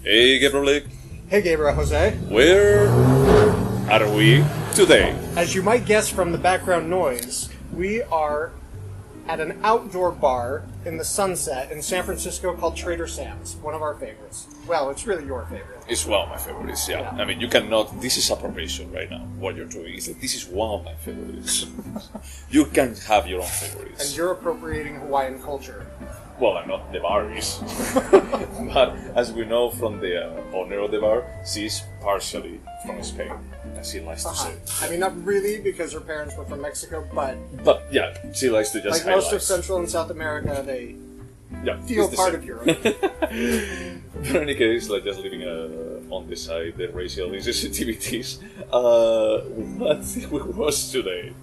Hey, Gabriel. Hey, Gaybros, Jose. Where are we today? As you might guess from the background noise, we are at an outdoor bar in the Sunset in San Francisco called Trader Sam's, one of our favorites. Well, it's really your favorite. It's one of my favorites, yeah. I mean, you cannot... This is appropriation right now, what you're doing. It's like, this is one of my favorites. You can have your own favorites. And you're appropriating Hawaiian culture. Well, I'm not, the bar is. But as we know from the owner of the bar, she's partially from Spain, as she likes to say. I mean, not really, because her parents were from Mexico, but... But, yeah, she likes to just like most of Central and South America, they feel part of Europe. But in any case, like just leaving on the side the racial insensitivities, what did we watch today?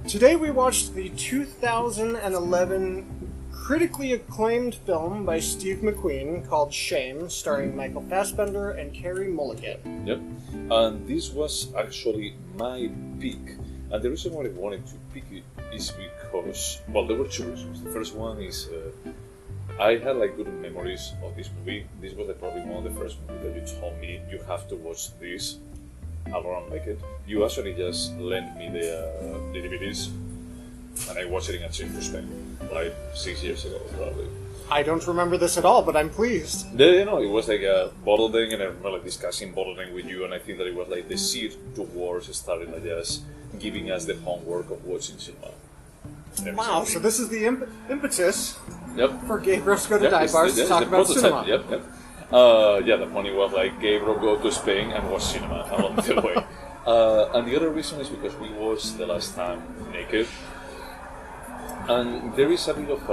Today we watched the 2011 critically acclaimed film by Steve McQueen called Shame, starring Michael Fassbender and Carey Mulligan. Yep, and this was actually my pick. And the reason why I wanted to pick it is because, well, there were two reasons. The first one is I had like good memories of this movie. This was like, probably one of the first movies that you told me you have to watch this. I'll run like it. You actually just lent me the DVDs, and I watched it in a trip to Spain, like 6 years ago, probably. I don't remember this at all, but I'm pleased. Yeah, you know, it was like a bottling, and I remember like discussing bottling with you, and I think that it was like the seed towards starting like just giving us the homework of watching cinema. Wow, so this is the impetus for Gaybros Go to Dive Bars to talk about cinema. Yep. Yeah, the funny was like Gaybros go to Spain and watch cinema along the way. And the other reason is because we watched the last time Naked. And there is a bit of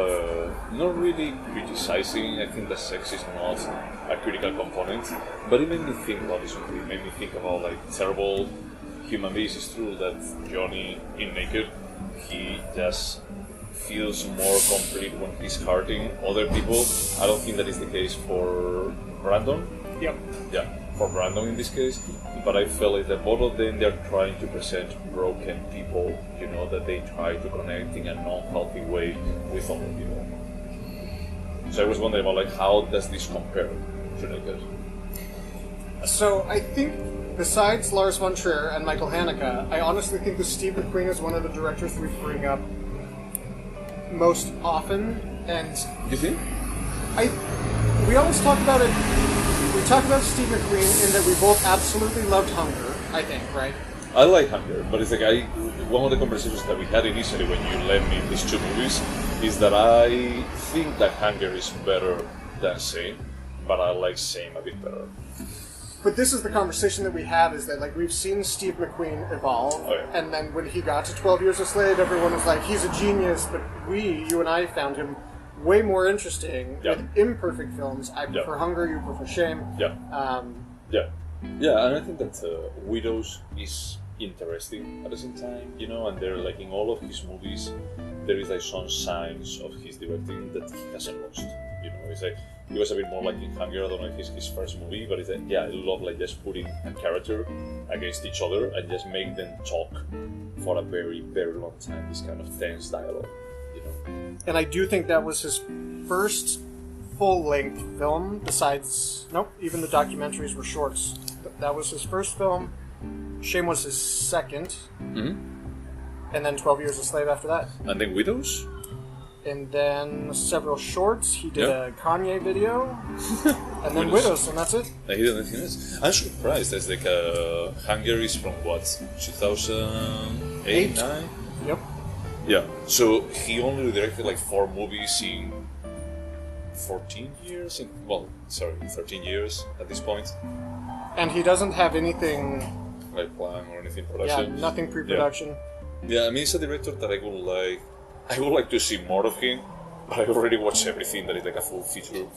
not really criticizing. I think that sex is not a critical component, but it made me think about this movie. It made me think about like terrible human beings. It's true that Johnny in Naked, he just feels more complete when he's hurting other people. I don't think that is the case for Brandon. Yep. Yeah, for Brandon in this case. But I feel like that both of them, they're trying to present broken people, you know, that they try to connect in a non-healthy way with other people. So I was wondering about like, how does this compare to Naked? So I think, besides Lars von Trier and Michael Haneke, I honestly think that Steve McQueen is one of the directors we bring up most often. And You think? we always talk about it. We talk about Steve McQueen in that we both absolutely loved Hunger, I think, right? I like Hunger, but it's like one of the conversations that we had initially when you lent me these two movies is that I think that Hunger is better than Shame, but I like Shame a bit better. But this is the conversation that we have, is that like we've seen Steve McQueen evolve, and then when he got to 12 Years a Slave, everyone was like, he's a genius, but you and I found him way more interesting with imperfect films. I prefer Hunger, you prefer Shame. Yeah, and I think that Widows is interesting at the same time, you know, and there, like in all of his movies, there is like some signs of his directing that he hasn't lost. You know, it's like he was a bit more like in Hunger. I don't know if it's his first movie, but it's like, I love like just putting a character against each other and just make them talk for a very, very long time. This kind of tense dialogue, you know. And I do think that was his first full-length film. Besides, even the documentaries were shorts. That was his first film. Shame was his second, and then 12 Years a Slave after that. And then Widows? And then several shorts. He did a Kanye video, and then Widows, and that's it. He did anything else. I'm surprised. There's like Hunger is from what, 2008, 9? Yep. Yeah. So he only directed like 4 movies in 13 years at this point. And he doesn't have anything like plan or anything production. Yeah, nothing pre-production. Yeah, I mean, he's a director that I would like to see more of him, but I already watched everything that is like a full feature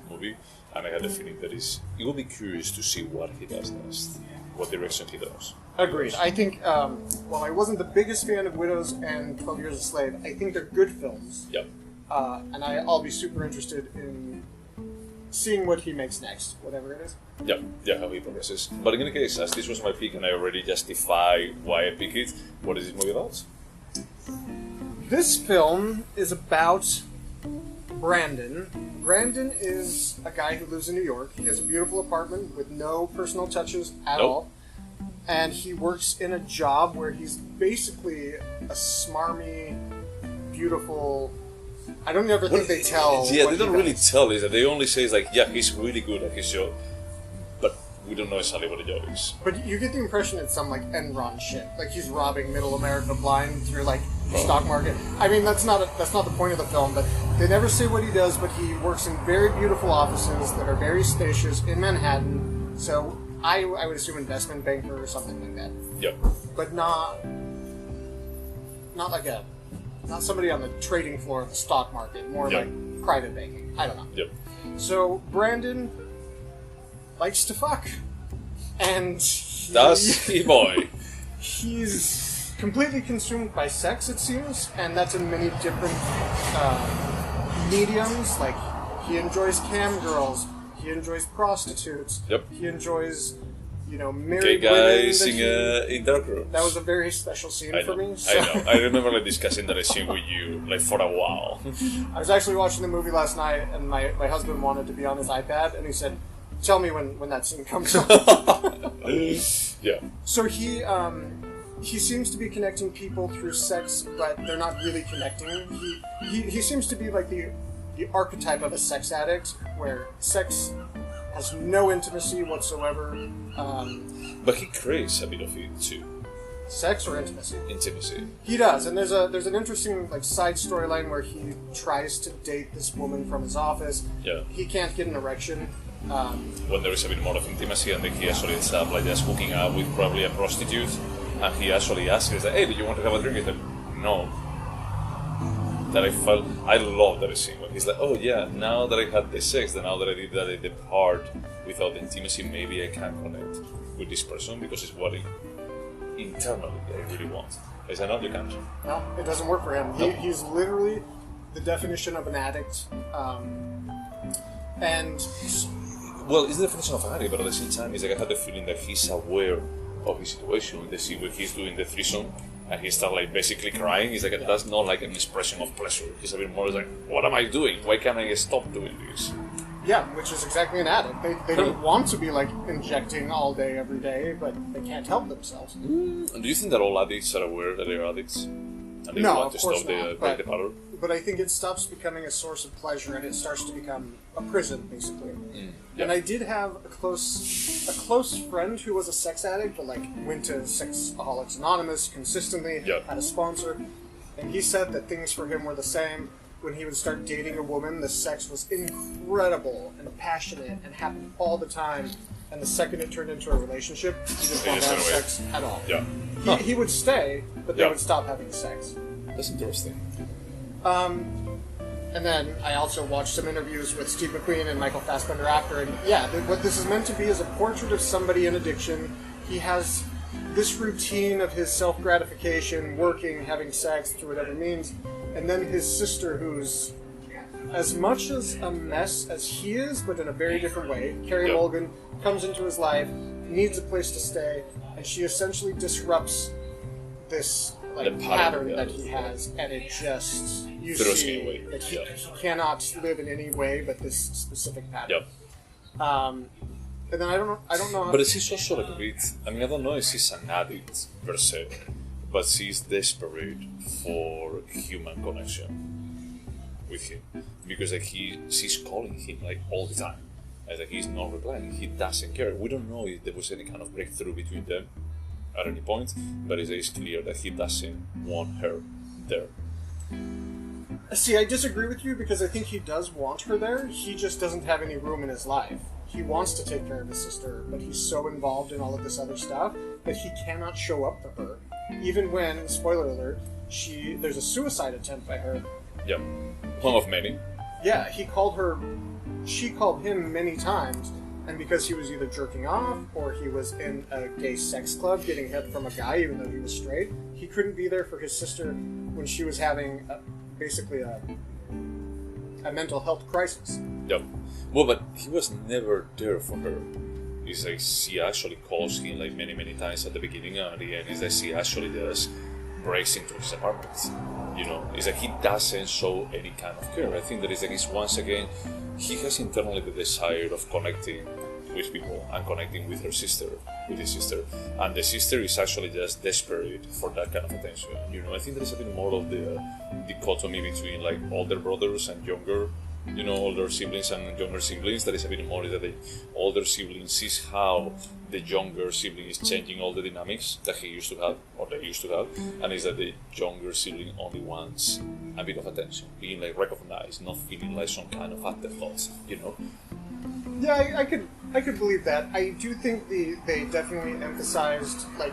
movie, and I had the feeling that it will be curious to see what he does next, what direction he does. Agreed. I think, while I wasn't the biggest fan of Widows and 12 Years a Slave, I think they're good films. Yep. And I'll be super interested in seeing what he makes next, whatever it is. Yeah, how he progresses. But in any case, as this was my pick and I already justify why I pick it, what is this movie about? This film is about Brandon. Brandon is a guy who lives in New York. He has a beautiful apartment with no personal touches at all. And he works in a job where he's basically a smarmy, beautiful... I don't ever think they tell. Yeah, they don't really tell. Is that they only say, like, yeah, he's really good at his job. But we don't know exactly what the job is. But you get the impression it's some, like, Enron shit. Like, he's robbing middle America blind through, like, the stock market. I mean, that's not the point of the film, but they never say what he does, but he works in very beautiful offices that are very spacious in Manhattan. So I would assume investment banker or something like that. Yep. But not somebody on the trading floor of the stock market, more like private banking. I don't know. Yep. So Brandon likes to fuck. And does he, boy? He's completely consumed by sex, it seems, and that's in many different mediums. Like, he enjoys cam girls, he enjoys prostitutes, he enjoys, married gay guys in dark rooms. That was a very special scene for me. So. I know. I remember discussing that scene with you for a while. I was actually watching the movie last night, and my husband wanted to be on his iPad, and he said, "Tell me when that scene comes up." Yeah. So he seems to be connecting people through sex, but they're not really connecting. He seems to be like the archetype of a sex addict, where sex has no intimacy whatsoever. But he craves a bit of it too. Sex or intimacy? Intimacy. He does, and there's an interesting side storyline where he tries to date this woman from his office. Yeah. He can't get an erection. When there is a bit more of intimacy, and then he actually ends up just hooking up with probably a prostitute. And he actually asks, he's like, "Hey, do you want to have a drink?" He said, "No." I love that scene when he's like, "Oh yeah, now that I had the sex, now that I did the part without the intimacy, maybe I can connect with this person because it's what internally I really want." I said, "No, you can't." No, it doesn't work for him. Nope. He's literally the definition of an addict. Well, it's the definition of an addict, but at the same time, it's like I had the feeling that he's aware of his situation. The scene where he's doing the threesome and he starts basically crying. It's like that's not like an expression of pleasure. He's a bit more like, "What am I doing? Why can't I stop doing this?" Yeah, which is exactly an addict. They don't want to be injecting all day every day, but they can't help themselves. And do you think that all addicts are aware that they're addicts? And they No, want of to course stop not. the pattern? But I think it stops becoming a source of pleasure and it starts to become a prison, basically. Yeah. And I did have a close friend who was a sex addict, but went to Sexaholics Anonymous consistently, had a sponsor, and he said that things for him were the same. When he would start dating a woman, the sex was incredible and passionate and happened all the time. And the second it turned into a relationship, he didn't want to have sex at all. Yeah. He would stay, but they would stop having sex. That's interesting. And then I also watched some interviews with Steve McQueen and Michael Fassbender after, and what this is meant to be is a portrait of somebody in addiction. He has this routine of his self-gratification, working, having sex through whatever means, and then his sister, who's as much as a mess as he is, but in a very different way. Carey Mulligan comes into his life, needs a place to stay, and she essentially disrupts this pattern that he has, and it just you see that he cannot live in any way but this specific pattern. And then I don't know how. But she's also a bit. I mean, I don't know if she's an addict per se, but she's desperate for human connection with him because she's calling him all the time, and he's not replying. He doesn't care. We don't know if there was any kind of breakthrough between them at any point, but it is clear that he doesn't want her there. See, I disagree with you because I think he does want her there. He just doesn't have any room in his life. He wants to take care of his sister, but he's so involved in all of this other stuff that he cannot show up for her. Even when, spoiler alert, there's a suicide attempt by her. Yep. One of many. Yeah, she called him many times, and because he was either jerking off or he was in a gay sex club getting head from a guy even though he was straight, he couldn't be there for his sister when she was having basically a mental health crisis. Yep. Well, but he was never there for her. It's she actually calls him many, many times at the beginning, and at the end is that she actually does breaks into his apartment. You know, it's like he doesn't show any kind of care. I think that it's once again, he has internally the desire of connecting with people and connecting with his sister, and the sister is actually just desperate for that kind of attention. You know, I think there is a bit more of the dichotomy between like older brothers and younger, you know, older siblings and younger siblings. That is a bit more that the older sibling sees how the younger sibling is changing all the dynamics that he used to have, or they used to have, and is that the younger sibling only wants a bit of attention, being like recognized, not feeling like some kind of afterthought, you know. Yeah, I could believe that. I do think they definitely emphasized, like,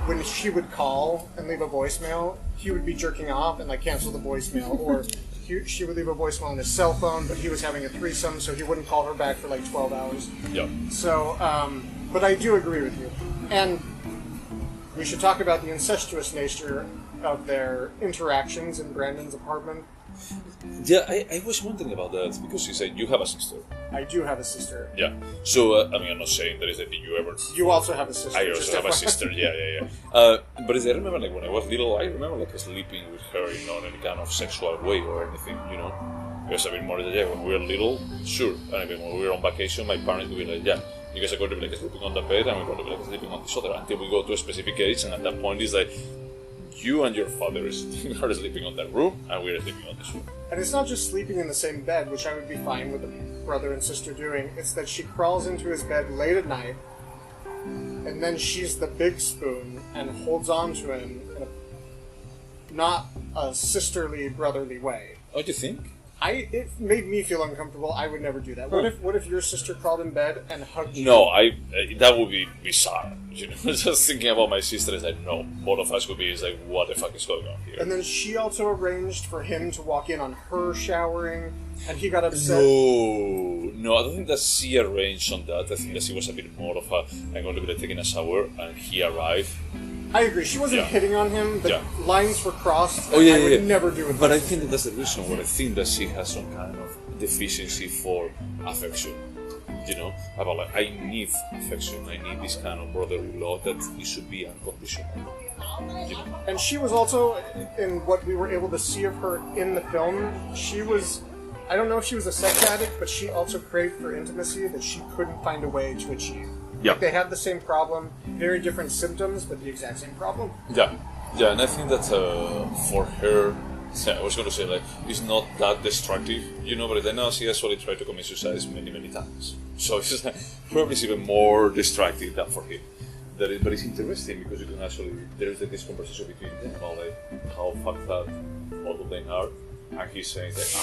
when she would call and leave a voicemail, he would be jerking off and like cancel the voicemail, or she would leave a voicemail on his cell phone, but he was having a threesome, so he wouldn't call her back for like 12 hours. Yeah. So, but I do agree with you. And we should talk about the incestuous nature of their interactions in Brandon's apartment. Yeah, I was wondering about that, because you said you have a sister. I do have a sister. Yeah. So, I mean, I'm not saying that is that you ever... You also have a sister. I also have a sister, yeah. But as I remember, like, when I was little, I remember, like, sleeping with her in not any kind of sexual way or anything, you know? Because, I mean, more than, yeah, when we were little, sure. And I mean, when we were on vacation, my parents would be like, yeah, you guys are going to be, like, sleeping on the bed, and we're going to be, like, sleeping on this other, until we go to a specific age, and at that point, it's like, you and your father are sleeping on that room, and we're sleeping on this room. And it's not just sleeping in the same bed, which I would be fine with a brother and sister doing. It's that she crawls into his bed late at night, and then she's the big spoon and holds on to him in not a sisterly, brotherly way. Oh, do you think? It made me feel uncomfortable. I would never do that. What if your sister crawled in bed and hugged you? No, that would be bizarre. You know, just thinking about my sister is like, no, both of us would be like, what the fuck is going on here? And then she also arranged for him to walk in on her showering, and he got upset. No, I don't think that she arranged on that. I think that she was a bit more of a, I'm going to be taking a shower, and he arrived. I agree. She wasn't hitting on him. The lines were crossed. Oh, yeah, I would never do it. But I think that's the reason why I think that she has some kind of deficiency for affection. You know, about like, I need affection. I need this kind of brotherly love that it should be unconditional. You know? And she was also, in what we were able to see of her in the film, she was, I don't know if she was a sex addict, but she also craved for intimacy that she couldn't find a way to achieve. Yeah. Like they had the same problem, very different symptoms, but the exact same problem. Yeah, and I think that for her, I was going to say, like, it's not that destructive, you know, but then now she actually tried to commit suicide many times. So it's just, probably it's even more destructive than for him. But it's interesting because you can actually, there is this conversation between them about like how fucked up all of them are, and he's saying that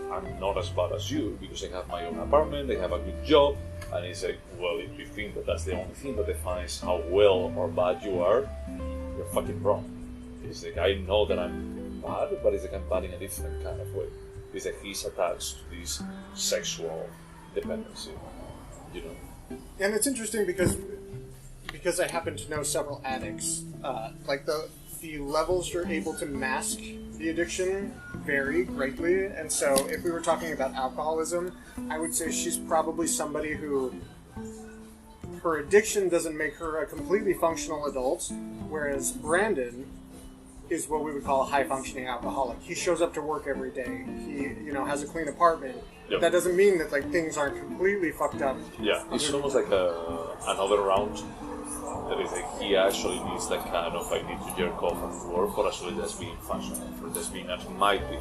I'm not as bad as you because I have my own apartment, I have a good job. And he's like, well, if you think that that's the only thing that defines how well or bad you are, you're fucking wrong. It's like, I know that I'm bad, but it's like I'm bad in a different kind of way. It's like he's attached to this sexual dependency, you know? And it's interesting because I happen to know several addicts. Like the levels you're able to mask the addiction vary greatly, and so if we were talking about alcoholism, I would say she's probably somebody who her addiction doesn't make her a completely functional adult, whereas Brandon is what we would call a high-functioning alcoholic. He shows up to work every day. He, has a clean apartment. Yep. That doesn't mean that like things aren't completely fucked up. Yeah, it's almost like another round. That is like he actually needs that kind of I need to jerk off and work for actually just being functional, for just being as might be.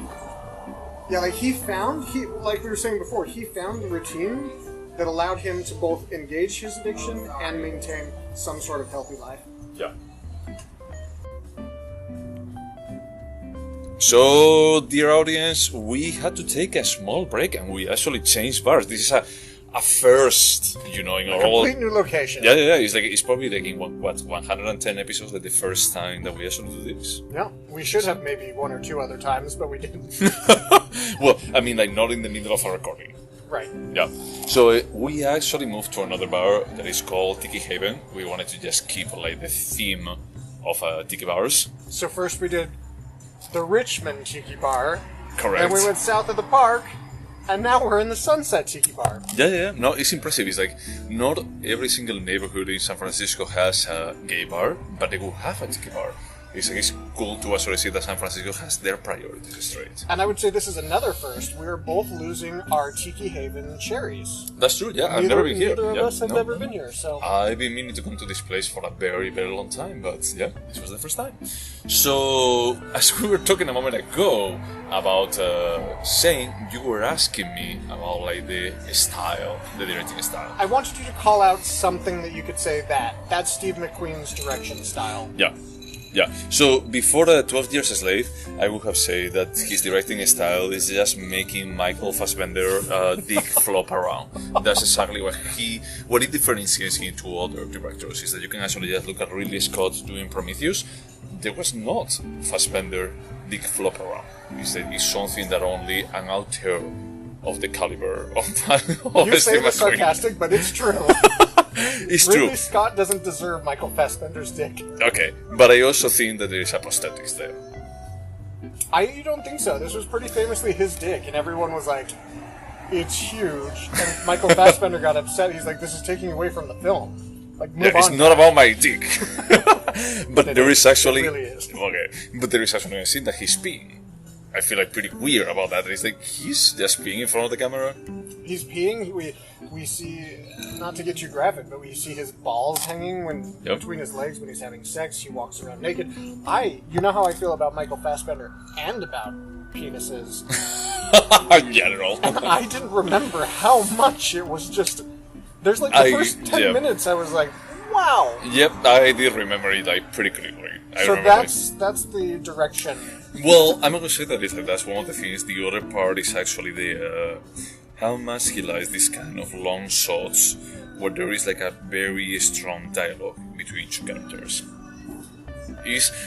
Yeah, like like we were saying before, he found the routine that allowed him to both engage his addiction and maintain some sort of healthy life. Yeah. So, dear audience, we had to take a small break and we actually changed bars. This is a first, in our complete new location. Yeah. It's probably like in 110 episodes, like the first time that we actually do this. Yeah, we should have maybe one or two other times, but we didn't. Well, I mean, like not in the middle of a recording. Right. Yeah. So we actually moved to another bar that is called Tiki Haven. We wanted to just keep like the theme of tiki bars. So first we did the Richmond Tiki Bar. Correct. And we went south of the park. And now we're in the Sunset Tiki Bar. Yeah. No, it's impressive. It's like not every single neighborhood in San Francisco has a gay bar, but they will have a tiki bar. It's cool to actually see that San Francisco has their priorities straight. And I would say this is another first. We're both losing our Tiki Haven cherries. That's true, yeah. I've never been here. Neither of us have ever been here, so... I've been meaning to come to this place for a very, very long time, but yeah, this was the first time. So, as we were talking a moment ago about saying, you were asking me about like the style, the directing style. I wanted you to call out something that you could say that's Steve McQueen's direction style. Yeah, so before 12 Years a Slave, I would have said that his directing style is just making Michael Fassbender dick flop around. That's exactly what it differentiates him to other directors, is that you can actually just look at Ridley Scott doing Prometheus. There was not Fassbender dick flop around. It's something that only an auteur of the caliber of You say it sarcastic, but it's true. It's Ridley true. Scott doesn't deserve Michael Fassbender's dick. Okay, but I also think that there is a prosthetics there. You don't think so? This was pretty famously his dick, and everyone was like, it's huge. And Michael Fassbender got upset. He's like, this is taking away from the film. Like, move on. It's not about my dick. But there is actually... It really is. Okay, but there is actually a scene that he's peeing. I feel like pretty weird about that. It's like, he's just peeing in front of the camera. He's peeing. We see, not to get too graphic, but we see his balls hanging between his legs when he's having sex. He walks around naked. You know how I feel about Michael Fassbender and about penises. In general. And I didn't remember how much it was just... There's like the first 10 minutes I was like, wow. Yep, I did remember it like pretty clearly. So that's the direction. Well, I'm not gonna say that it's like that's one of the things. The other part is actually the how much he likes this kind of long shots where there is like a very strong dialogue between two characters.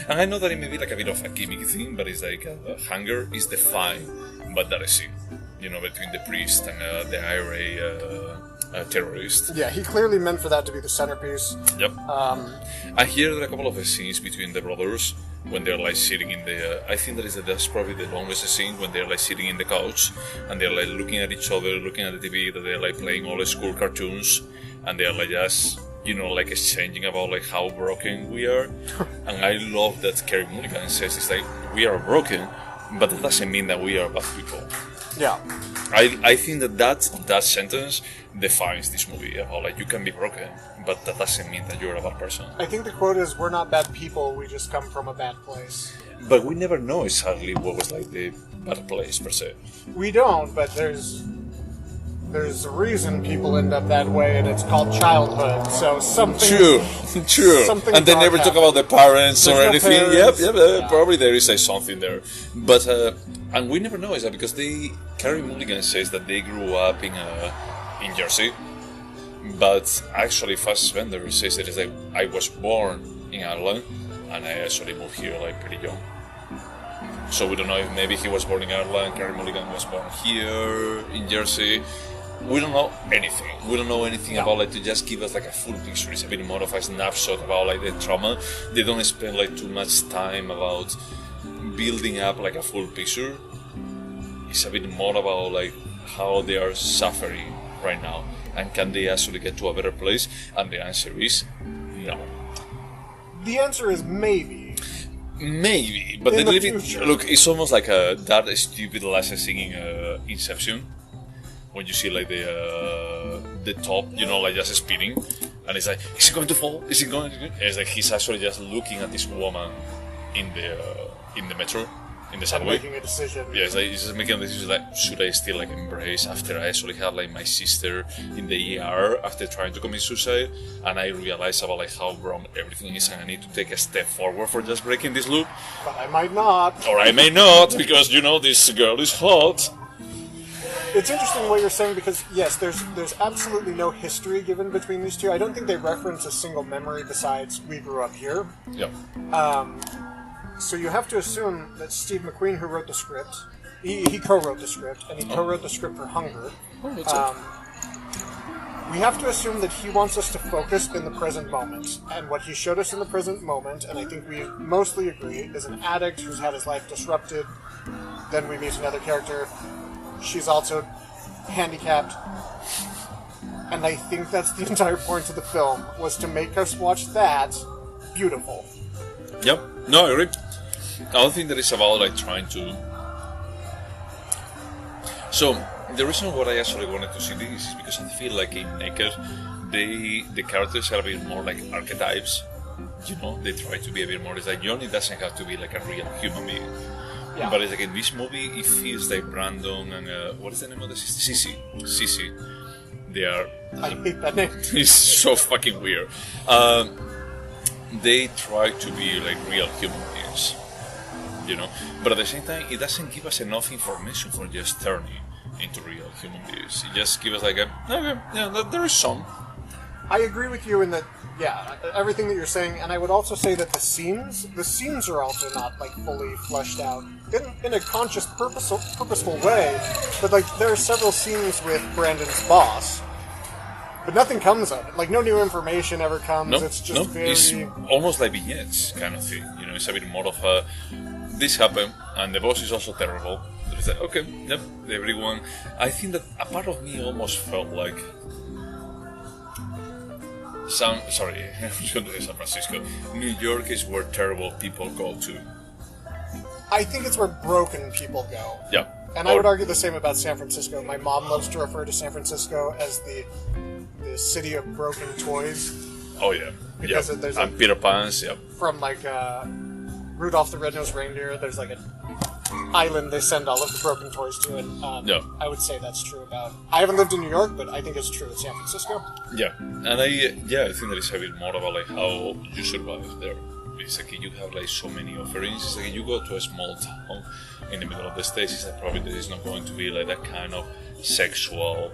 And I know that it may be like a bit of a gimmick thing, but it's like hunger is defined by that scene, between the priest and the IRA terrorist. Yeah, he clearly meant for that to be the centerpiece. Yep. I hear there are a couple of scenes between the brothers when they're like sitting in the... I think that's probably the longest scene, when they're like sitting in the couch and they're like looking at each other, looking at the TV, that they're like playing all the school cartoons, and they're like just, like exchanging about like how broken we are. And I love that Carey Mulligan says, it's like, we are broken, but that doesn't mean that we are bad people. Yeah. I think that sentence defines this movie. Like, you can be broken, but that doesn't mean that you're a bad person. I think the quote is, we're not bad people, we just come from a bad place. But we never know exactly what was like the bad place per se. We don't, but there's a reason people end up that way, and it's called childhood. So something... True. Something and they never talk about the parents or anything. Parents. Yep, probably there is something there. But, and we never know, is that because Carey Mulligan says that they grew up in Jersey, but actually Fassbender says that it's like, I was born in Ireland, and I actually moved here like pretty young. So we don't know if maybe he was born in Ireland, Carey Mulligan was born here in Jersey. We don't know anything. We don't know anything about like to just give us like a full picture. It's a bit more of a snapshot about like the trauma. They don't spend like too much time about building up like a full picture. It's a bit more about like how they are suffering right now, and can they actually get to a better place? And the answer is no. The answer is maybe. Maybe, but in the future. Look, it's almost like that stupid last scene in Inception, when you see like the top, like just spinning, and it's like, is it going to fall? Is it going to? It's like he's actually just looking at this woman in the metro, in the subway, making a decision. Yeah, it's like he's just making a decision like, should I still like embrace after I actually had like my sister in the ER after trying to commit suicide, and I realized about like how wrong everything is, and I need to take a step forward for just breaking this loop. But I might not. Or I may not, because this girl is hot. It's interesting what you're saying, because yes, there's absolutely no history given between these two. I don't think they reference a single memory besides we grew up here. Yeah. So you have to assume that Steve McQueen, who wrote the script, he co-wrote the script, and he co-wrote the script for Hunger. We have to assume that he wants us to focus in the present moment, and what he showed us in the present moment, and I think we mostly agree, is an addict who's had his life disrupted. Then we meet another character. She's also handicapped. And I think that's the entire point of the film, was to make us watch that beautiful. Yep. No, I agree. I don't think that it's about like trying to. So the reason why I actually wanted to see this is because I feel like in Naked, the characters are a bit more like archetypes. You know, they try to be a bit more. It's like Johnny doesn't have to be like a real human being. Yeah. But it's like in this movie, it feels like Brandon and what is the name of the sister? Sissy. They are. I hate that name. It's so fucking weird. They try to be like real human beings, you know. But at the same time, it doesn't give us enough information for just turning into real human beings. It just gives us like a okay, yeah, there is some. I agree with you in that. Yeah, everything that you're saying, and I would also say that the scenes are also not like fully fleshed out in a conscious, purposeful way. But like there are several scenes with Brandon's boss, but nothing comes of it. Like no new information ever comes. No, it's just very. It's almost like vignettes kind of thing. You know, it's a bit more of a this happened, and the boss is also terrible. It's like okay, yep, everyone. I think that a part of me almost felt like. San Francisco. New York is where terrible people go to. I think it's where broken people go. Yeah. And I would argue the same about San Francisco. My mom loves to refer to San Francisco as the city of broken toys. Oh yeah. Because there's and Peter Pan's, yeah. From like Rudolph the Red-Nosed Reindeer, there's like an island they send all of the broken toys to, and I would say that's true about. I haven't lived in New York, but I think it's true in San Francisco. Yeah, and I think that it's a bit more about like how you survive there. It's like you have like so many offerings. It's like you go to a small town in the middle of the States. It's like probably there is not going to be like that kind of sexual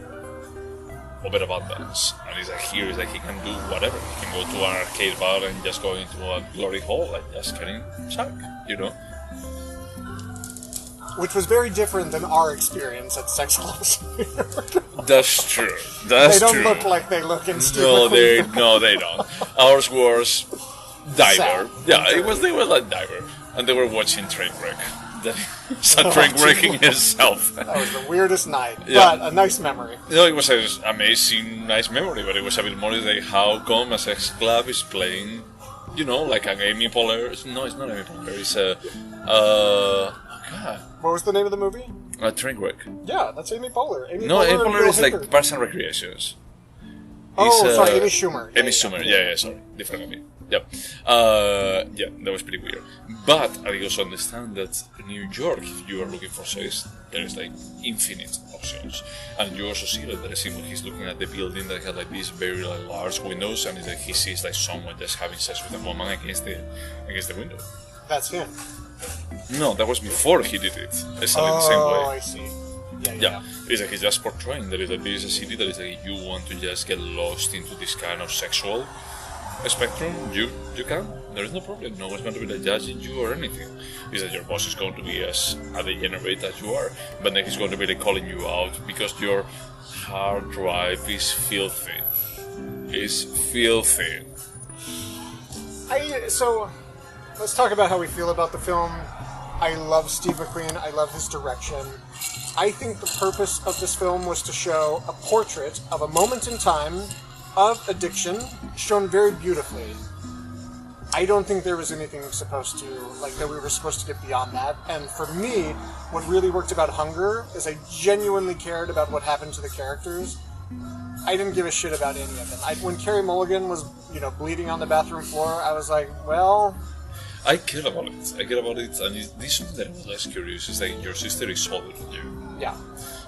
overabundance. And it's like here, it's like he can do whatever. He can go to an arcade bar and just go into a glory hole and just getting chuck, you know. Which was very different than our experience at Sex Halls. That's true. That's true. true. They don't look like they look in Steve McQueen. No, they don't. Ours was Diver. Sad. Yeah, they was like Diver. And they were watching Trainwreck. It's a Trainwrecking itself. That was the weirdest night. Yeah. But a nice memory. No, it was an amazing, nice memory, but it was a bit more like how come a sex club is playing, you know, like an Amy Poehler. No, it's not Amy Poehler. It's God. What was the name of the movie? Trainwreck. Yeah, that's Amy Poehler. Amy Poehler is like Parks and Recreations. Sorry, Amy Schumer. Amy Schumer, yeah, sorry. Different movie. Yep. Yeah, that was pretty weird. But I also understand that in New York, if you are looking for sex, there is like infinite options. And you also see that there is when he's looking at the building that has like these very like, large windows, and it's like he sees like someone just having sex with a woman against the window. That's him. No, that was before he did it. Exactly the same way. Oh, I see. Yeah. It's like he's just portraying that there is a city that is like you want to just get lost into this kind of sexual spectrum, you can. There is no problem. No one's going to be like judging you or anything. It's that your boss is going to be as degenerate as you are, but then he's going to be like calling you out because your hard drive is filthy. It's filthy. So let's talk about how we feel about the film. I love Steve McQueen. I love his direction. I think the purpose of this film was to show a portrait of a moment in time of addiction shown very beautifully. I don't think there was anything that we were supposed to get beyond that. And for me, what really worked about Hunger is I genuinely cared about what happened to the characters. I didn't give a shit about any of them. When Carey Mulligan was, bleeding on the bathroom floor, I was like, well... I care about it, and this is something that I was less curious, is that your sister is older than you. Yeah.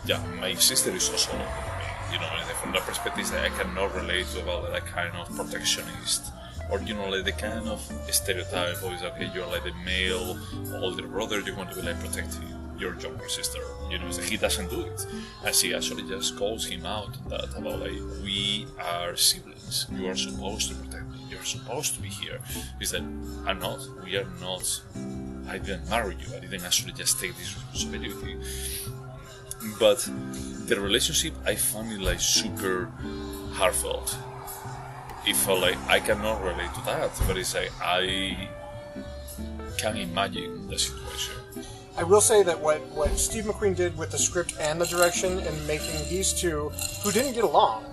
Yeah, my sister is also older than me, and from that perspective, I cannot relate to about that kind of protectionist, or, like the kind of stereotype of, okay, you're like the male older brother, you want to be like protecting your younger sister, so he doesn't do it, and she actually just calls him out on that, about like, we are siblings, you are supposed to protect me, you're supposed to be here. He said, I'm not, we are not, I didn't marry you, I didn't actually just take this responsibility. But the relationship, I found it like super heartfelt. It felt like I cannot relate to that, but it's like I can imagine the situation. I will say that what Steve McQueen did with the script and the direction in making these two, who didn't get along,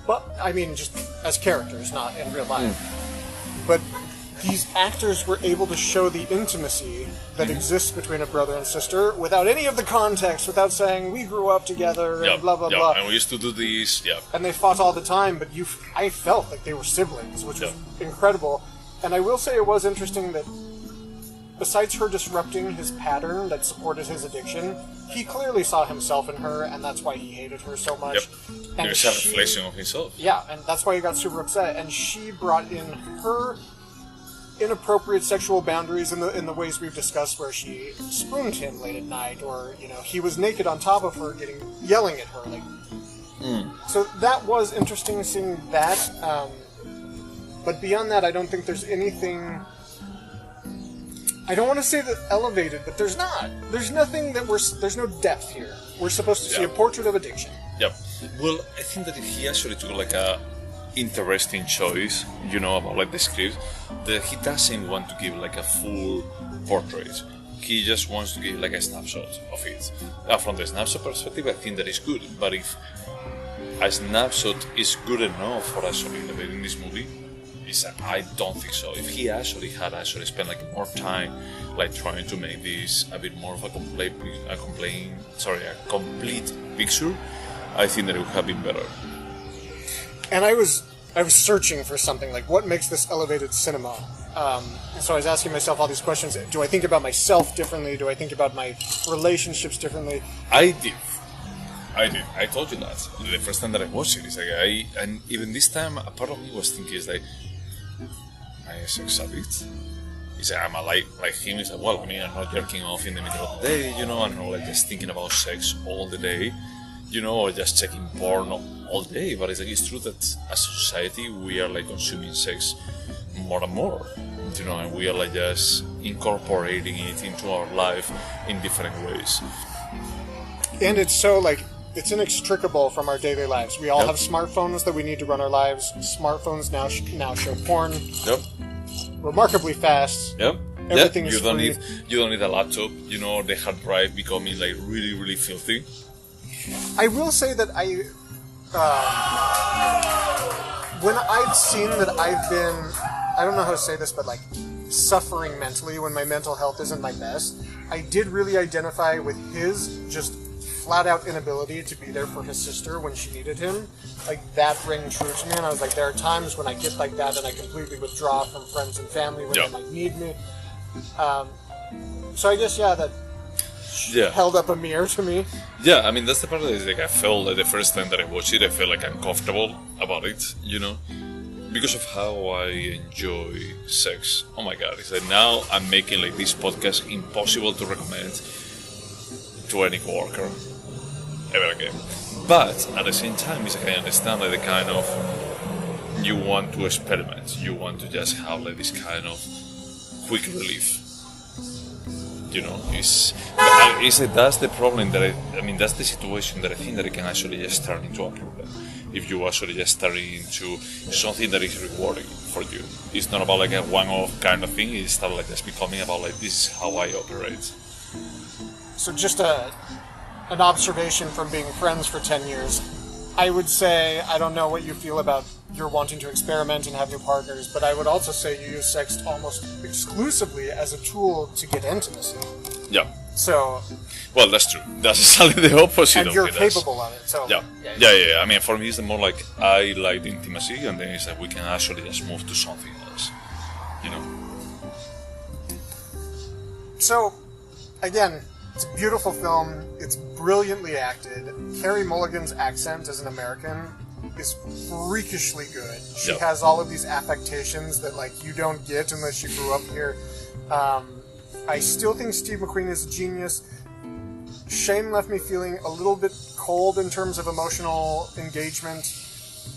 but I mean just as characters, not in real life, but these actors were able to show the intimacy that exists between a brother and sister without any of the context, without saying, we grew up together, and blah, blah, blah. And we used to do this, And they fought all the time, but I felt like they were siblings, which was incredible. And I will say it was interesting that besides her disrupting his pattern that supported his addiction, he clearly saw himself in her, and that's why he hated her so much. Yep. And it was a reflection of himself. Yeah, and that's why he got super upset. And she brought in her inappropriate sexual boundaries in the ways we've discussed, where she spooned him late at night, or he was naked on top of her, yelling at her. So that was interesting seeing that. But beyond that, I don't think there's anything. I don't want to say that elevated, but there's not. There's nothing that there's no depth here. We're supposed to see a portrait of addiction. Yep. Well, I think that he actually took a interesting choice, about the script, that he doesn't want to give a full portrait. He just wants to give a snapshot of it. From the snapshot perspective, I think that is good. But if a snapshot is good enough for actually elevating this movie, I don't think so. If he actually had spent more time trying to make this a bit more of a complete picture, I think that it would have been better. And I was searching for something what makes this elevated cinema. So I was asking myself all these questions. Do I think about myself differently? Do I think about my relationships differently? I did. I told you that the first time that I watched it. It's and even this time, a part of me was thinking, am I a sex addict? Am I like him? I'm not jerking off in the middle of the day, I'm not just thinking about sex all the day, or just checking porn all day. But it's true that as a society we are consuming sex more and more, and we are just incorporating it into our life in different ways. And it's so it's inextricable from our daily lives. We all have smartphones that we need to run our lives. Smartphones now show porn. Yep. Remarkably fast. Yep. Everything is free. You don't need a laptop. The hard drive becoming really, really filthy. I will say that when I've seen that I've been, I don't know how to say this, but suffering mentally when my mental health isn't my best, I did really identify with his just flat-out inability to be there for his sister when she needed him. That rang true to me, and I was there are times when I get like that and I completely withdraw from friends and family when they might need me. So I guess, that held up a mirror to me. Yeah, that's the part that is I felt the first time that I watched it, I felt uncomfortable about it, because of how I enjoy sex. Oh my god, it's now I'm making this podcast impossible to recommend to any coworker ever again. But at the same time, I understand the kind of you want to experiment, you want to just have this kind of quick relief. That's the problem that's the situation that I think that it can actually just turn into a problem. If you actually just turn into something that is rewarding for you. It's not about a one-off kind of thing, it's just becoming about this is how I operate. So just an observation from being friends for 10 years. I would say, I don't know what you feel about your wanting to experiment and have new partners, but I would also say you use sex almost exclusively as a tool to get intimacy. Yeah. So... Well, that's true. That's exactly the opposite of it. And you're capable of it, so... Yeah. For me, it's more I like the intimacy, and then it's we can actually just move to something else. So, again... It's a beautiful film. It's brilliantly acted. Carey Mulligan's accent as an American is freakishly good. She has all of these affectations that you don't get unless you grew up here. I still think Steve McQueen is a genius. Shane left me feeling a little bit cold in terms of emotional engagement.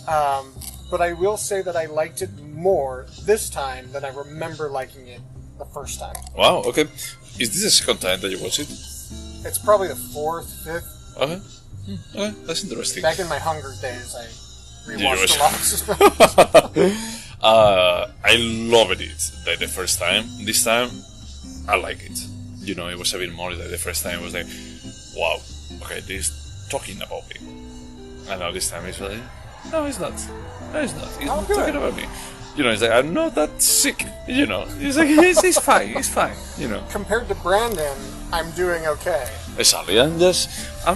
But I will say that I liked it more this time than I remember liking it the first time. Wow, okay. Is this the second time that you watched it? It's probably the fourth, fifth. Okay. Okay, that's interesting. Back in my Hunger days, I rewatched a lot of I loved it the first time. This time, I like it. It was a bit more the first time. It was wow, okay, this talking about me. And now this time it's no, it's not. No, it's not. It's not talking about me. It's like, I'm not that sick, It's like, it's fine, Compared to Brandon, I'm doing okay. Exactly, I'm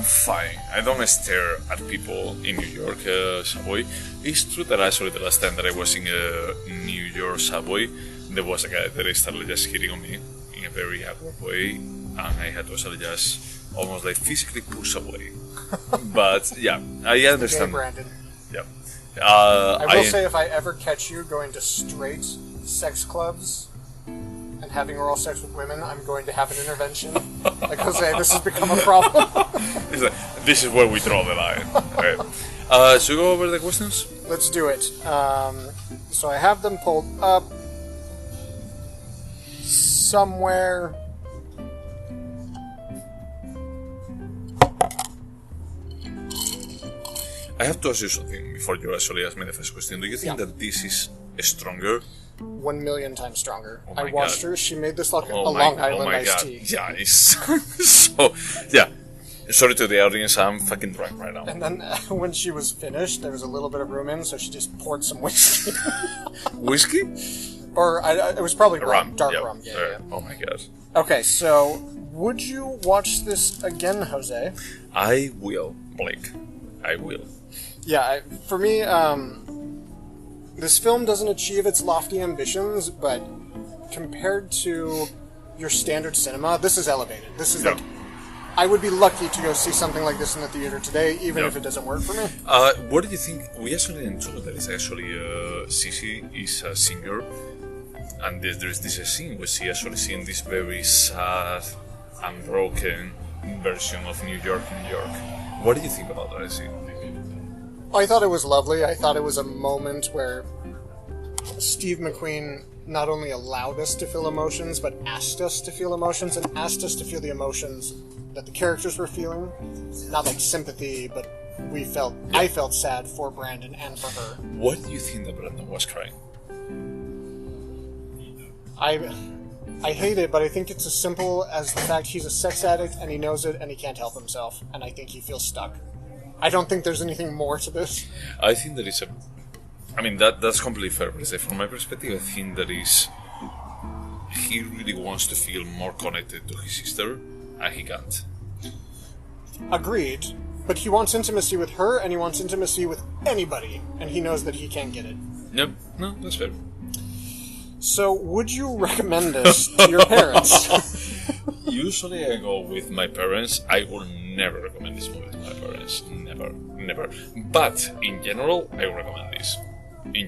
fine. I don't stare at people in New York subway. It's true that actually the last time that I was in a New York subway, there was a guy that started just hitting on me in a very awkward way, and I had to actually just almost like physically push away. But yeah, I understand. Okay, Brandon. Yeah. I will say, if I ever catch you going to straight sex clubs and having oral sex with women, I'm going to have an intervention. Like, Jose, this has become a problem. This is where we draw the line. Okay. Should we go over the questions? Let's do it. So I have them pulled up somewhere. I have to ask you something before you actually ask me the first question. Do you think that this is stronger? 1 million times stronger. Oh I watched her. She made this like a Long Island iced tea. Yeah, it's so. Yeah. Sorry to the audience, I'm fucking drunk right now. And then when she was finished, there was a little bit of room in, so she just poured some whiskey. Whiskey? Or it was probably rum. Dark yeah. rum. Yeah. Oh my god. Okay, so would you watch this again, Jose? I will, Blake. I will. Yeah, for me, this film doesn't achieve its lofty ambitions, but compared to your standard cinema, this is elevated. This is like, I would be lucky to go see something like this in the theater today, even if it doesn't work for me. What do you think? We actually didn't know that it's actually Cici is a singer, and there's this scene where she actually sings this very sad and broken version of New York, New York. What do you think about that scene? I thought it was lovely. I thought it was a moment where Steve McQueen not only allowed us to feel emotions, but asked us to feel emotions, and asked us to feel the emotions that the characters were feeling. Not like sympathy, but I felt sad for Brandon and for her. What do you think that Brandon was crying? I hate it, but I think it's as simple as the fact he's a sex addict and he knows it and he can't help himself, and I think he feels stuck. I don't think there's anything more to this. I think that is that's completely fair, but from my perspective, I think that he really wants to feel more connected to his sister, and he can't. Agreed, but he wants intimacy with her, and he wants intimacy with anybody, and he knows that he can't get it. Yep, no, that's fair. So, would you recommend this to your parents? Usually I go with my parents. I will never recommend this movie to my parents. Never. But, in general, I will recommend this. In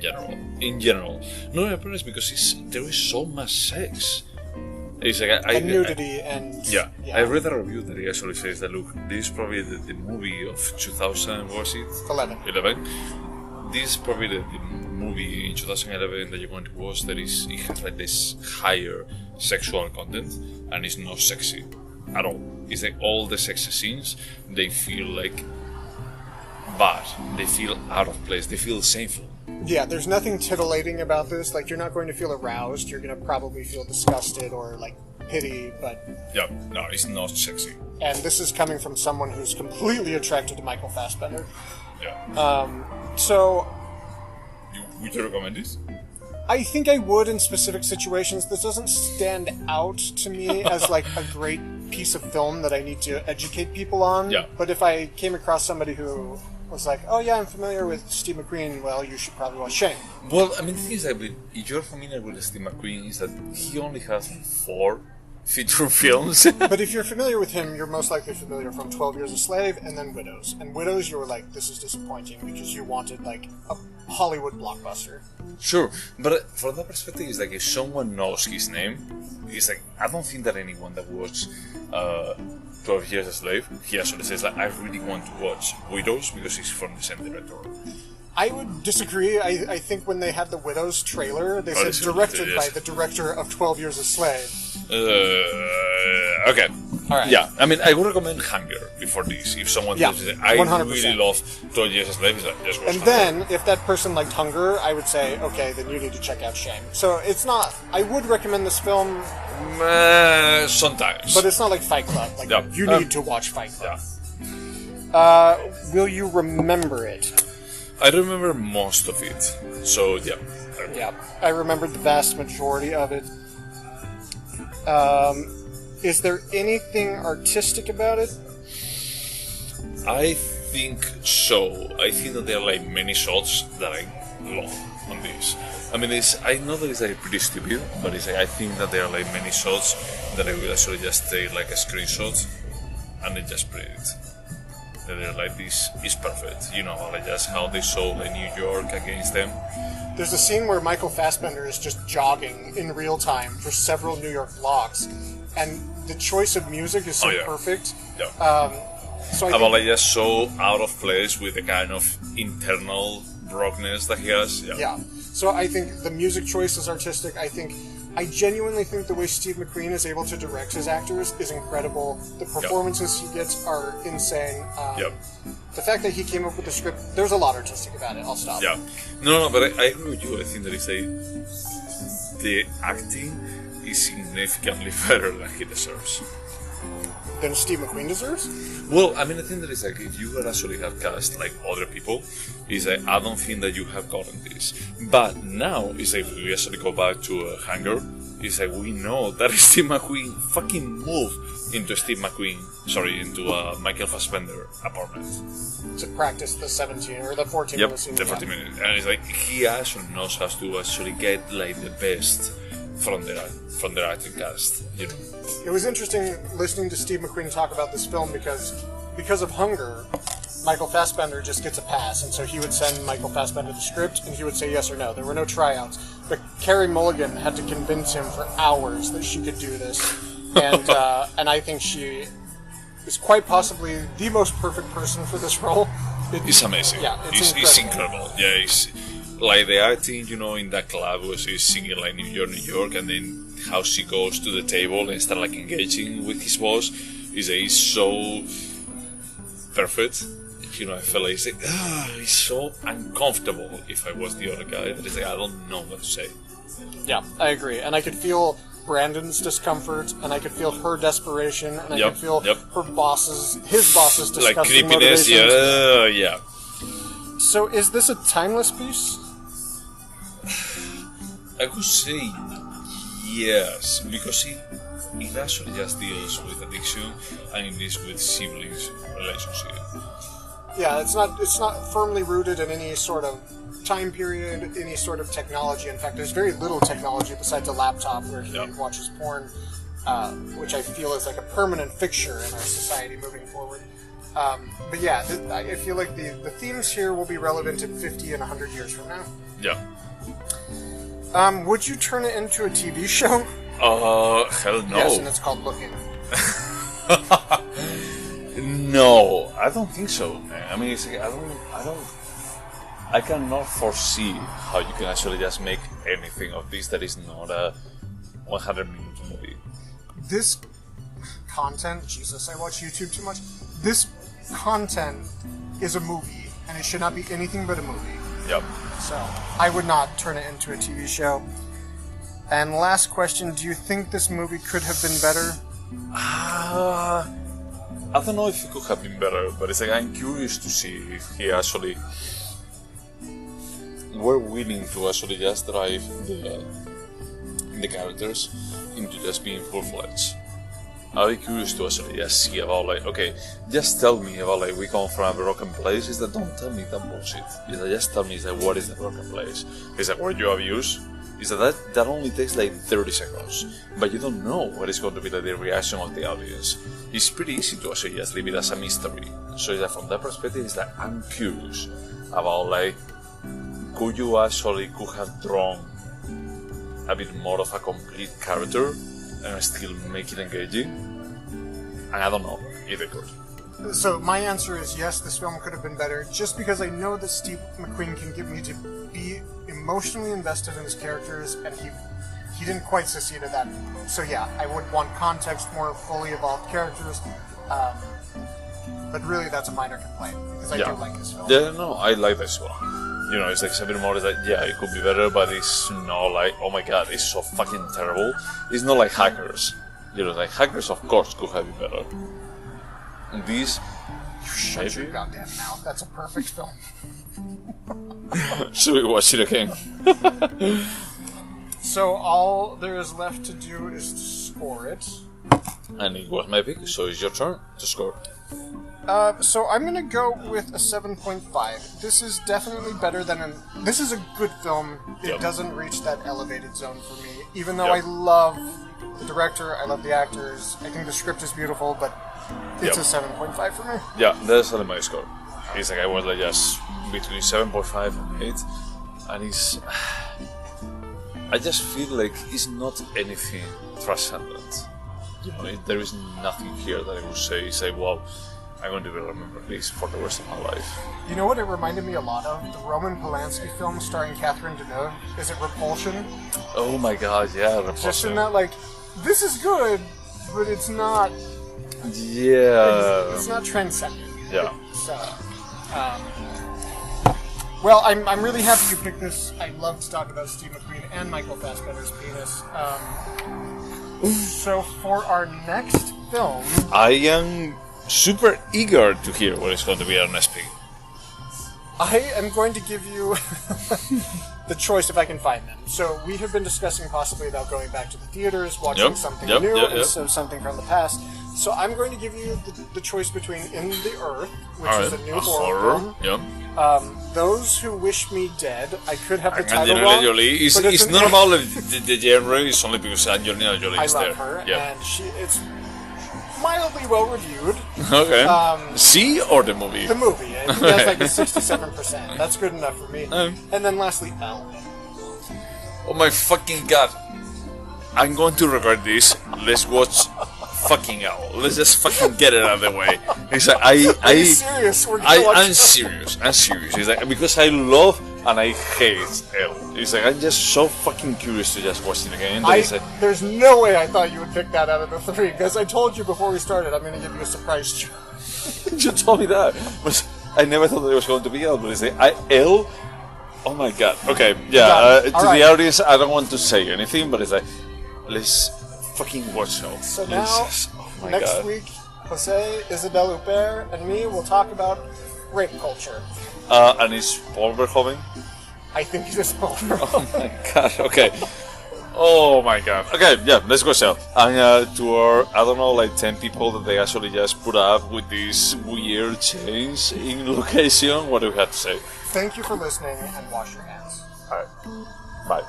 general. Not my parents, because there is so much sex. It's like and nudity yeah. I read a review that he actually says that, look, this is probably the movie of 2000, what was it? 11. This is probably the movie in 2011 that you're going to watch that it has like this higher sexual content, and it's not sexy at all. It's like all the sexy scenes, they feel like bad, they feel out of place, they feel shameful. Yeah, there's nothing titillating about this. Like, you're not going to feel aroused, you're going to probably feel disgusted or like pity, but yeah, no, it's not sexy. And this is coming from someone who's completely attracted to Michael Fassbender. Yeah. So would you recommend this? I think I would in specific situations. This doesn't stand out to me as like a great piece of film that I need to educate people on. Yeah. But if I came across somebody who was like, oh yeah, I'm familiar with Steve McQueen, well, you should probably watch Shane. Well, I mean, the thing is that if you're familiar with Steve McQueen, is that he only has 4 feature films. But if you're familiar with him, you're most likely familiar from 12 Years a Slave and then Widows. And Widows, you were like, this is disappointing because you wanted like a Hollywood blockbuster. Sure, but from that perspective, it's like if someone knows his name, it's like, I don't think that anyone that watched 12 Years a Slave, he actually says like, I really want to watch Widows because he's from the same director. I would disagree. I think when they had the Widows trailer, they said directed by the director of 12 Years a Slave. Okay. Alright. Yeah, I mean, I would recommend Hunger before this. If someone tells you, I 100%. really love 12 Years a Slave, just watch And Hunger. then, if that person liked Hunger, I would say, okay, then you need to check out Shame. So it's not... I would recommend this film... Sometimes. But it's not like Fight Club. Like, Yeah. you need to watch Fight Club. Yeah. Will you remember it? I remember most of it. So, yeah. perfect. Yeah, I remembered the vast majority of it. Is there anything artistic about it? I think so. I think that there are like many shots that I love on this. I mean, I know that it's like pretty stupid, but I think that there are like many shots that I will actually just take like a screenshot and then just print it. That they're like, this is perfect, you know, like just how they show like New York against them. There's a scene where Michael Fassbender is just jogging in real time for several New York blocks, and the choice of music is so perfect. Yeah. So about like just so out of place with the kind of internal brokenness that he has. Yeah. So I think the music choice is artistic. I genuinely think the way Steve McQueen is able to direct his actors is incredible. The performances he gets are insane. The fact that he came up with the script, there's a lot artistic about it. I'll stop. Yeah. No, but I agree with you. I think that the acting is significantly better than he deserves. Than Steve McQueen deserves? Well, I mean, I think that it's like, if you would actually have cast like other people, is like, I don't think that you have gotten this. But now, it's like, we actually go back to a hangar, it's like, we know that Steve McQueen fucking moved into into Michael Fassbender apartment. To practice the 17 or the 14 yep, minutes. the 40 minutes. And it's like, he actually knows how to actually get like the best from their acting cast, you know. It was interesting listening to Steve McQueen talk about this film because of Hunger, Michael Fassbender just gets a pass, and so he would send Michael Fassbender the script, and he would say yes or no. There were no tryouts, but Carey Mulligan had to convince him for hours that she could do this, and I think she is quite possibly the most perfect person for this role. It's amazing. Yeah, it's incredible. Yeah, it's like the acting, you know, in that club where she's singing like New York, New York, and then how she goes to the table and start like engaging with his boss is so perfect. You know, I felt like it's so uncomfortable. If I was the other guy, that is like, I don't know what to say. Yeah, I agree, and I could feel Brandon's discomfort, and I could feel her desperation, and I could feel his boss's disgusting like creepiness. Yeah. So, is this a timeless piece? I could say yes, because it actually just deals with addiction and it deals with siblings relationship. Yeah, it's not firmly rooted in any sort of time period, any sort of technology. In fact, there's very little technology besides a laptop where he watches porn, which I feel is like a permanent fixture in our society moving forward. But yeah, I feel like the themes here will be relevant in 50 and 100 years from now. Yeah. Would you turn it into a TV show? Hell no. Yes, and it's called Looking. No, I don't think so, man. I mean, it's like, I cannot foresee how you can actually just make anything of this that is not a 100-minute movie. This content, Jesus, I watch YouTube too much. This content is a movie, and it should not be anything but a movie. Yep. So, I would not turn it into a TV show. And last question, do you think this movie could have been better? I don't know if it could have been better, but it's like, I'm curious to see if he actually were willing to actually just drive the characters into just being full-fledged. I'll be curious to actually just see about like, okay, just tell me about like, we come from a broken place. Is that, don't tell me that bullshit. Is that, just tell me, is that, what is the broken place? Is that where you abuse? Is that only takes like 30 seconds, but you don't know what is going to be like the reaction of the audience. It's pretty easy to actually just leave it as a mystery. So that from that perspective, it's like, I'm curious about like, could you actually have drawn a bit more of a complete character and still make it engaging? And I don't know if it could. So my answer is yes, this film could have been better, just because I know that Steve McQueen can get me to be emotionally invested in his characters, and he didn't quite succeed at that. So yeah, I would want context, more fully evolved characters, but really that's a minor complaint, because I do like this film. Yeah, no, I like this one. You know, it's like a bit more like, yeah, it could be better, but it's not like, oh my god, it's so fucking terrible. It's not like Hackers. You know, like Hackers, of course, could have been better. This. Shut your goddamn mouth. That's a perfect film. Should we watch it again? So all there is left to do is to score it. And it was my pick, so it's your turn to score. So I'm gonna go with a 7.5. This is definitely better than This is a good film. It doesn't reach that elevated zone for me. Even though I love the director, I love the actors, I think the script is beautiful, but it's a 7.5 for me. Yeah, that's not my score. It's like I was like just between 7.5 and 8, and it's. I just feel like it's not anything transcendent. You know, there is nothing here that I would say, wow, I'm going to remember this for the rest of my life. You know what it reminded me a lot of? The Roman Polanski film starring Catherine Deneuve. Is it Repulsion? Oh my god, yeah, Repulsion. Just in that, like, this is good, but it's not... Yeah. It's not transcendent. Yeah. So, well, I'm really happy you picked this. I love to talk about Steve McQueen and Michael Fassbender's penis. So for our next film... I am super eager to hear what is going to be our next pick. I am going to give you the choice if I can find them. So we have been discussing possibly about going back to the theaters, watching something new, instead of something from the past. So I'm going to give you the choice between In the Earth, which is a new horror film. Those Who Wish Me Dead. I could have the title wrong. It's not about the genre, it's only because Angelina Jolie is there. I love her, and it's mildly well reviewed. Okay. See or the movie? The movie. It has like a 67%. That's good enough for me. And then lastly, Elle. Oh my fucking god. I'm going to regret this. Let's watch fucking Elle. Let's just fucking get it out of the way. It's like Are you serious? I'm serious. I'm serious. It's like because I love and I hate Elle. It's like I'm just so fucking curious to just watch it again. There's no way I thought you would pick that out of the three, because I told you before we started I'm going to give you a surprise. You told me that, but I never thought that it was going to be Elle. But it's like Elle. Oh my god. Okay, yeah. To the audience, I don't want to say anything, but it's like let's fucking watch Elle. So now, next week, Jose, Isabelle Huppert, and me will talk about rape culture. And is Paul Verhoeven? I think it is Paul Verhoeven. Oh my god, okay. Oh my god. Okay, yeah, let's go sell. And to our, I don't know, like 10 people that they actually just put up with this weird change in location, what do we have to say? Thank you for listening, and wash your hands. Alright, bye.